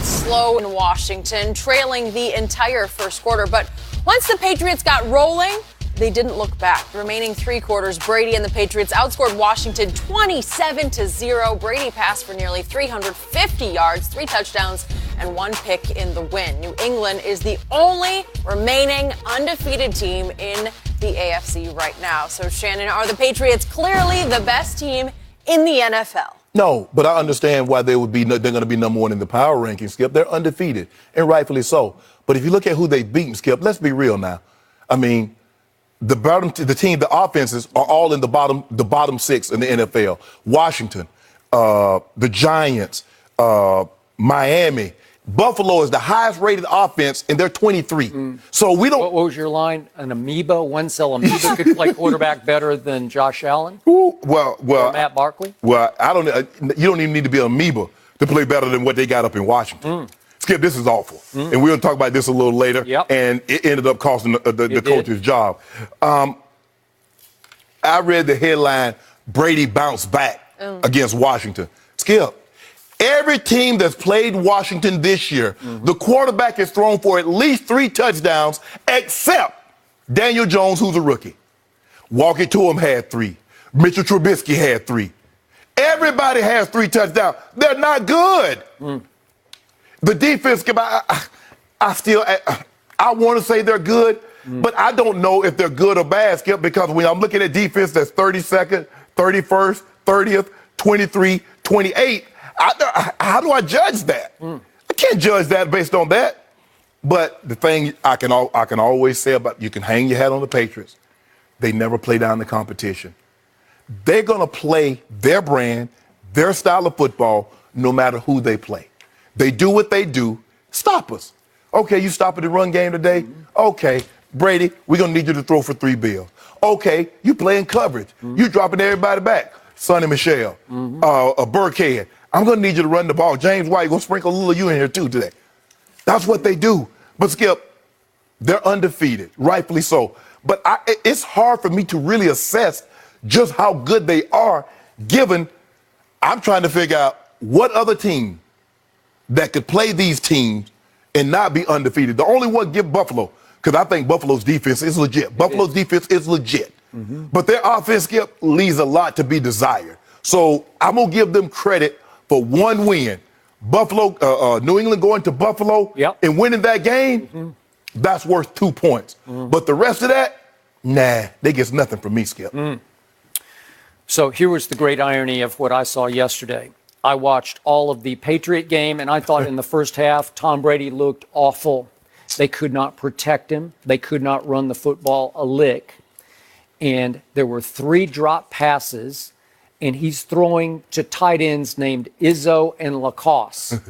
slow in Washington, trailing the entire first quarter. But once the Patriots got rolling, they didn't look back. The remaining three quarters, Brady and the Patriots outscored Washington 27-0. Brady passed for nearly 350 yards, 3 touchdowns, and 1 pick in the win. New England is the only remaining undefeated team in the AFC right now. So, Shannon, are the Patriots clearly the best team in the NFL? No, but I understand why they're going to be number one in the power rankings, Skip. They're undefeated, and rightfully so. But if you look at who they've beaten, Skip, let's be real now. I mean, the offenses are all in the bottom 6 in the NFL. Washington, the Giants, Miami. Buffalo is the highest rated offense, and they're 23. So we don't. What was your line? An amoeba? One cell amoeba could play quarterback better than Josh Allen? Well, or Matt Barkley? Well, I don't. You don't even need to be an amoeba to play better than what they got up in Washington. Skip, this is awful, and we're going to talk about this a little later. Yep. And it ended up costing the coach's job. I read the headline: Brady bounced back against Washington. Skip. Every team that's played Washington this year, the quarterback has thrown for at least 3 touchdowns, except Daniel Jones, who's a rookie. Walker Toom had 3. Mitchell Trubisky had 3. Everybody has 3 touchdowns. They're not good. The defense, I want to say they're good, but I don't know if they're good or bad, Skip, because when I'm looking at defense that's 32nd, 31st, 30th, 23, 28, how do I judge that? I can't judge that based on that. But the thing I can always say about you can hang your hat on the Patriots. They never play down the competition. They're going to play their brand, their style of football, no matter who they play. They do what they do. Stop us. Okay, you stop at the run game today? Okay, Brady, we're going to need you to throw for 3 bills. Okay, you playing coverage. You dropping everybody back. Sonny Michel, Burkhead. I'm going to need you to run the ball. James White, going to sprinkle a little of you in here, too, today. That's what they do. But, Skip, they're undefeated, rightfully so. But it's hard for me to really assess just how good they are, given I'm trying to figure out what other team that could play these teams and not be undefeated. The only one, give Buffalo, because I think Buffalo's defense is legit. Buffalo's defense is legit. But their offense, Skip, leaves a lot to be desired. So I'm going to give them credit for 1 win. Buffalo, New England going to Buffalo and winning that game, that's worth 2 points. But the rest of that, nah, they get nothing from me, Skip. So here was the great irony of what I saw yesterday. I watched all of the Patriot game, and I thought in the first half, Tom Brady looked awful. They could not protect him. They could not run the football a lick. And there were 3 drop passes, and he's throwing to tight ends named Izzo and Lacoste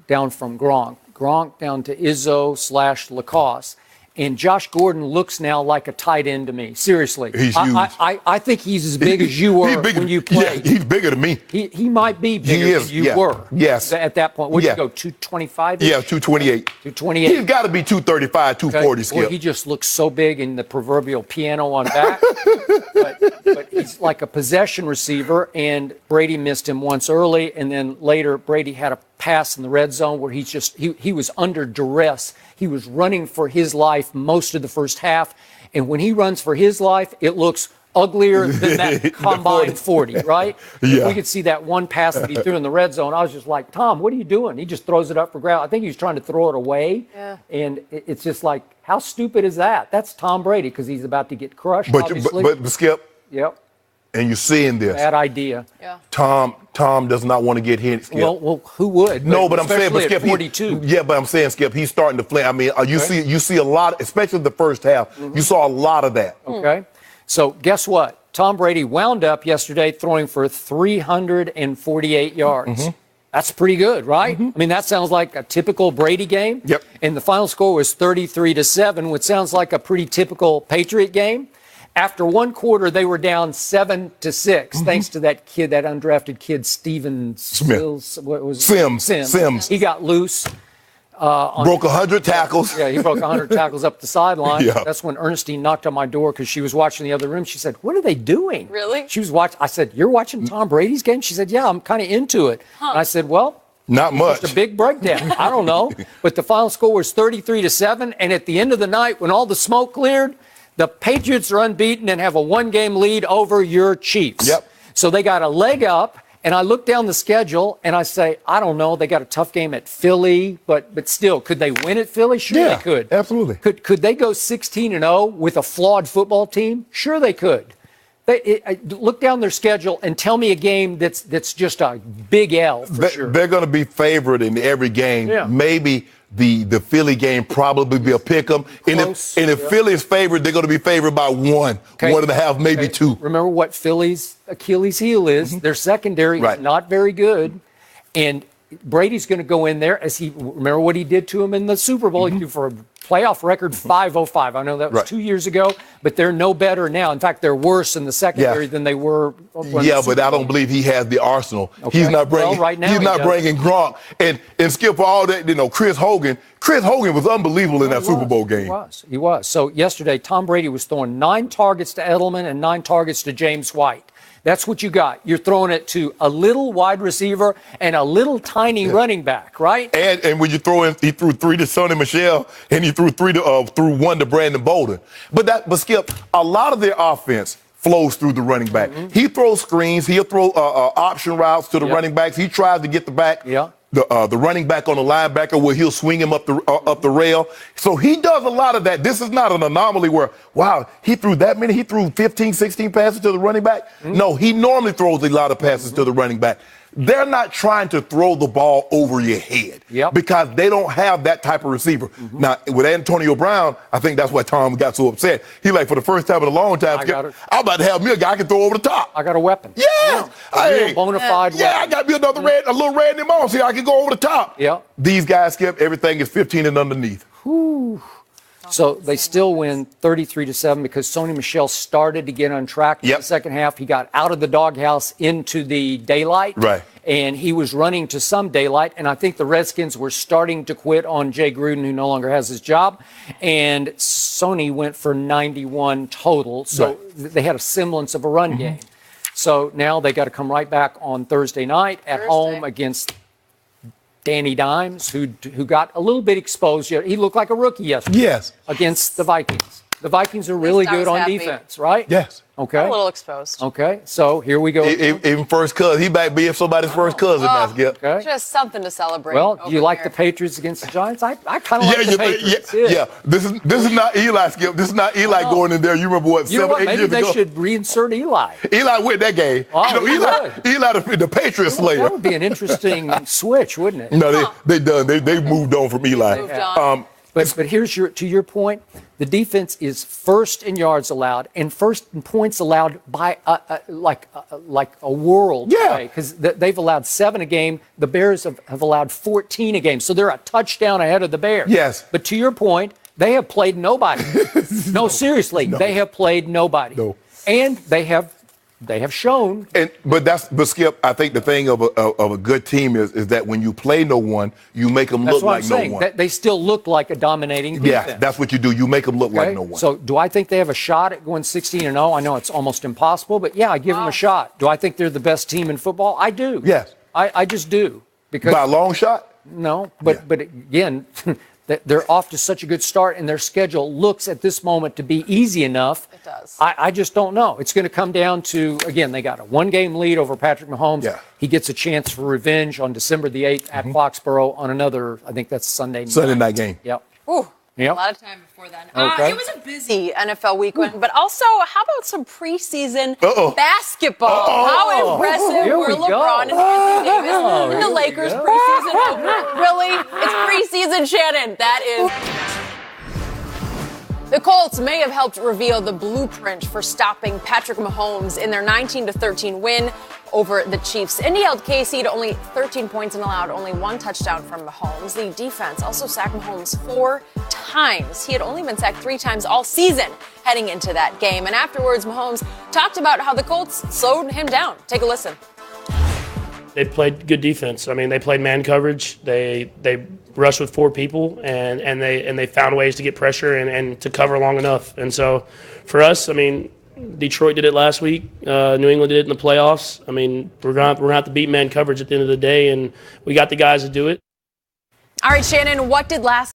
down from Gronk. Gronk down to Izzo/Lacoste. And Josh Gordon looks now like a tight end to me. Seriously. He's huge. I think he's as big as you were when you played. Yeah, he's bigger than me. He might be bigger than you were. Yes. At that point. Would you go, 225? Yeah, 228. 228. He's got to be 235, 240, Skip. Well, he just looks so big in the proverbial piano on back. but he's like a possession receiver, and Brady missed him once early, and then later Brady had a pass in the red zone where he was under duress. He was running for his life most of the first half, and when he runs for his life, it looks uglier than that combined 40, right? Yeah. We could see that one pass that he threw in the red zone. I was just like, Tom, what are you doing? He just throws it up for grabs. I think he was trying to throw it away, and it's just like, how stupid is that? That's Tom Brady because he's about to get crushed, obviously. But Skip, and you're seeing this. Bad idea. Yeah. Tom does not want to get hit, Skip. Well, who would? No, but I'm saying, but Skip, 42. But I'm saying, Skip, he's starting to flame. I mean, you see a lot, especially the first half. You saw a lot of that. Okay. So guess what? Tom Brady wound up yesterday throwing for 348 yards. That's pretty good, right? I mean, that sounds like a typical Brady game. Yep. And the final score was 33-7, which sounds like a pretty typical Patriot game. After 1 quarter, they were down 7-6, thanks to that kid, that undrafted kid, Steven Smith. Sims. He got loose. Broke 100 tackles. Yeah, he broke 100 tackles up the sideline. Yeah. That's when Ernestine knocked on my door because she was watching the other room. She said, "What are they doing?" Really? She was watching. I said, "You're watching Tom Brady's game?" She said, "Yeah, I'm kind of into it." And I said, "Well, Not much. It's a big breakdown. I don't know. But the final score was 33-7. And at the end of the night, when all the smoke cleared, the Patriots are unbeaten and have a one-game lead over your Chiefs. Yep. So they got a leg up. And I look down the schedule and I say, I don't know. They got a tough game at Philly, but still, could they win at Philly? Sure, they could. Absolutely. Could they go 16-0 with a flawed football team? Sure, they could. Look down their schedule and tell me a game that's just a big L for sure. They're going to be favored in every game. Yeah. Maybe the Philly game probably be a pick 'em. And if Philly is favored, they're going to be favored by 1.5, maybe 2. Remember what Philly's Achilles heel is. Their secondary is not very good. And Brady's going to go in there remember what he did to him in the Super Bowl. He threw for a playoff record 505. I know that was 2 years ago, but they're no better now. In fact, they're worse in the secondary than they were. But I don't believe he has the arsenal. Okay. He's not bringing. Right now he's not bringing Gronk and Skip for all that. Chris Hogan. Chris Hogan was unbelievable in that Super Bowl game. He was. So yesterday, Tom Brady was throwing 9 targets to Edelman and 9 targets to James White. That's what you got. You're throwing it to a little wide receiver and a little tiny running back, right? And when you throw in, he threw 3 to Sonny Michel and he threw 1 to Brandon Bolden. But Skip, a lot of their offense flows through the running back. He throws screens. He'll throw option routes to the running backs. He tries to get the back. The running back on the linebacker where he'll swing him up the rail. So he does a lot of that. This is not an anomaly where, wow, he threw that many. He threw 15, 16 passes to the running back. No, he normally throws a lot of passes to the running back. They're not trying to throw the ball over your head because they don't have that type of receiver. Now, with Antonio Brown, I think that's why Tom got so upset. He like, for the first time in a long time, I'm about to have me a guy I can throw over the top. I got a weapon. Yeah. A bona fide weapon. I got me a little Randy Moss here. I can go over the top. Yeah. These guys, Skip, everything is 15 and underneath. Whew. So they still win 33-7 because Sonny Michel started to get on track in the second half. He got out of the doghouse into the daylight. Right. And he was running to some daylight. And I think the Redskins were starting to quit on Jay Gruden, who no longer has his job. And Sonny went for 91 total. So they had a semblance of a run game. So now they got to come right back on Thursday night at home against Danny Dimes, who got a little bit exposed. He looked like a rookie yesterday. Yes. Against the Vikings. The Vikings are really good on defense, right? Yes. Okay. A little exposed. Okay. So here we go. Even first cousin. He might be somebody's first cousin, Skip. Okay. Just something to celebrate. Well, do you like the Patriots against the Giants? I kind of like the Patriots. Yeah. This is not Eli, Skip. This is not Eli going in there. You remember what, 7, 8 years ago? Maybe they should reinsert Eli. Eli went that game. Eli the Patriots slayer. That would be an interesting switch, wouldn't it? No, they moved on from Eli. But here's to your point, the defense is first in yards allowed and first in points allowed by like a world. Because they've allowed 7 a game. The Bears have allowed 14 a game. So they're a touchdown ahead of the Bears. Yes. But to your point, they have played nobody. No, seriously, they have played nobody. No. And they have shown. But Skip, I think the thing of a good team is that when you play no one, you make them look like no one. They still look like a dominating defense. Yeah, that's what you do. You make them look like no one. So do I think they have a shot at going 16-0? I know it's almost impossible, but I give them a shot. Do I think they're the best team in football? I do. Yes. I just do. Because by a long shot? No, but again, they're off to such a good start, and their schedule looks at this moment to be easy enough. It does. I just don't know. It's going to come down to, again, they got a 1-game lead over Patrick Mahomes. Yeah. He gets a chance for revenge on December the 8th at Foxborough on another, I think that's Sunday night game. Yep. Ooh. Yep. A lot of time before then. Okay. It was a busy NFL weekend, but also, how about some preseason basketball? Uh-oh. How impressive Here were we LeBron and Anthony Davis and the Lakers go. preseason opener? Really? It's preseason, Shannon. That is. The Colts may have helped reveal the blueprint for stopping Patrick Mahomes in their 19-13 win over the Chiefs. Indy held KC to only 13 points and allowed only 1 touchdown from Mahomes. The defense also sacked Mahomes 4 times. He had only been sacked 3 times all season heading into that game. And afterwards, Mahomes talked about how the Colts slowed him down. Take a listen. They played good defense. I mean, they played man coverage. They rushed with 4 people, and they found ways to get pressure and to cover long enough. And so, for us, I mean, Detroit did it last week. New England did it in the playoffs. I mean, we're gonna have to beat man coverage at the end of the day, and we got the guys to do it. All right, Shannon, what did last